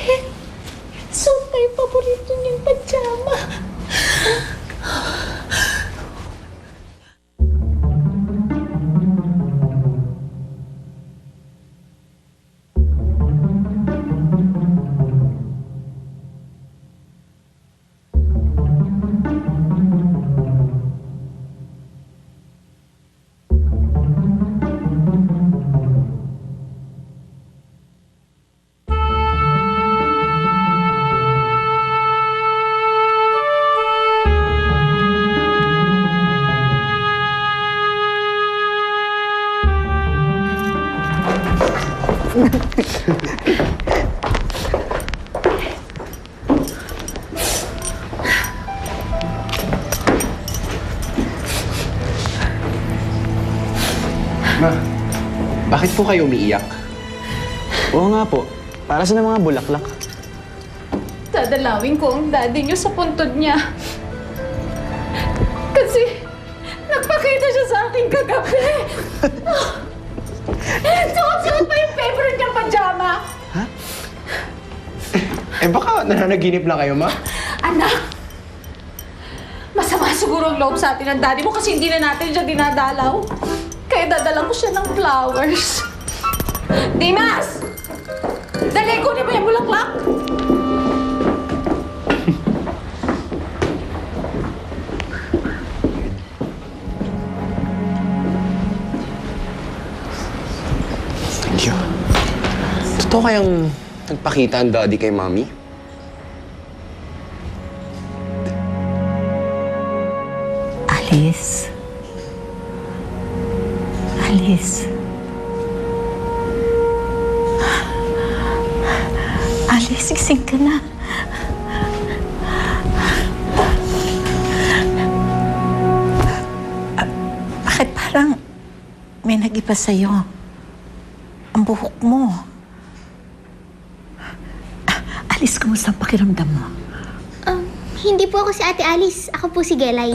bakit? Suot na yung paborito niyang pajama. Ma, bakit po kayo umiiyak? Oo nga po. Para sa mga bulaklak. Dadalawin ko ang daddy niyo sa puntod niya. Kasi nagpakita siya sa akin kagabi. Suot-suot pa yung favorite niyang pajama. Eh baka nananaginip lang kayo, Ma? Anak! Masama siguro ang loob sa atin ng daddy mo kasi hindi na natin siya dinadalaw. Kaya dadala ko siya ng flowers. Dimas! Dali, kunin mo yung bulaklak! Thank you. Totoo kayang nagpakita ang daddy kay Mami? Alice. Alice. Alice, gising ka na. Bakit parang may nag-iba sa'yo? Ang buhok mo. Alice, kumusta ang pakiramdam mo? Hindi po ako si Ate Alice. Ako po si Gelay.